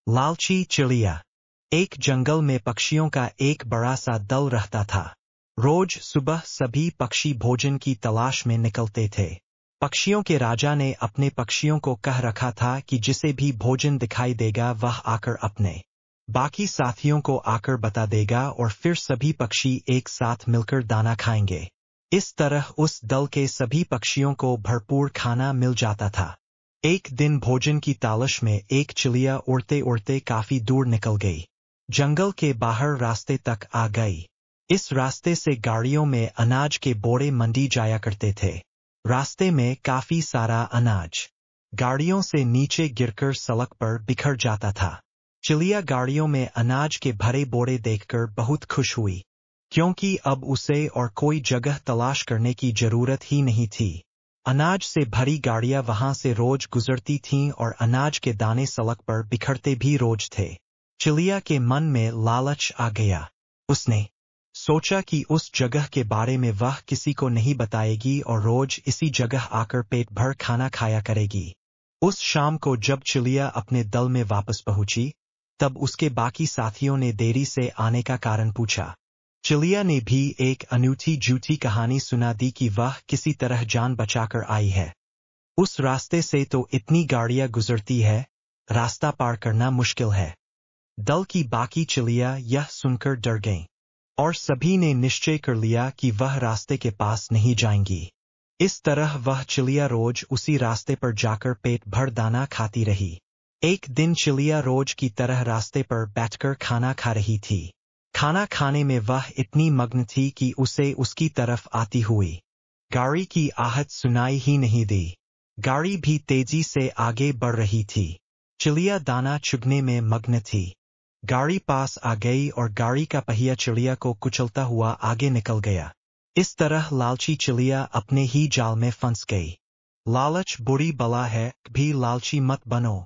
लालची चिड़िया। एक जंगल में पक्षियों का एक बड़ा सा दल रहता था। रोज सुबह सभी पक्षी भोजन की तलाश में निकलते थे। पक्षियों के राजा ने अपने पक्षियों को कह रखा था कि जिसे भी भोजन दिखाई देगा वह आकर अपने बाकी साथियों को आकर बता देगा और फिर सभी पक्षी एक साथ मिलकर दाना खाएंगे। इस तरह उस दल के सभी पक्षियों को भरपूर खाना मिल जाता था। एक दिन भोजन की तलाश में एक चिड़िया उड़ते उड़ते काफी दूर निकल गई। जंगल के बाहर रास्ते तक आ गई। इस रास्ते से गाड़ियों में अनाज के बोरे मंडी जाया करते थे। रास्ते में काफी सारा अनाज गाड़ियों से नीचे गिरकर सड़क पर बिखर जाता था। चिड़िया गाड़ियों में अनाज के भरे बोरे देखकर बहुत खुश हुई, क्योंकि अब उसे और कोई जगह तलाश करने की जरूरत ही नहीं थी। अनाज से भरी गाड़ियां वहां से रोज गुजरती थीं और अनाज के दाने सड़क पर बिखरते भी रोज थे। चिड़िया के मन में लालच आ गया। उसने सोचा कि उस जगह के बारे में वह किसी को नहीं बताएगी और रोज इसी जगह आकर पेट भर खाना खाया करेगी। उस शाम को जब चिड़िया अपने दल में वापस पहुंची, तब उसके बाकी साथियों ने देरी से आने का कारण पूछा। चिड़िया ने भी एक अनूठी झूठी कहानी सुना दी कि वह किसी तरह जान बचाकर आई है। उस रास्ते से तो इतनी गाड़ियां गुजरती है, रास्ता पार करना मुश्किल है। दल की बाकी चिड़िया यह सुनकर डर गईं और सभी ने निश्चय कर लिया कि वह रास्ते के पास नहीं जाएंगी। इस तरह वह चिड़िया रोज उसी रास्ते पर जाकर पेट भर दाना खाती रही। एक दिन चिड़िया रोज की तरह रास्ते पर बैठकर खाना खा रही थी। खाना खाने में वह इतनी मग्न थी कि उसे उसकी तरफ आती हुई गाड़ी की आहट सुनाई ही नहीं दी। गाड़ी भी तेजी से आगे बढ़ रही थी। चिड़िया दाना चुगने में मग्न थी। गाड़ी पास आ गई और गाड़ी का पहिया चिड़िया को कुचलता हुआ आगे निकल गया। इस तरह लालची चिड़िया अपने ही जाल में फंस गई। लालच बुरी बला है, कभी लालची मत बनो।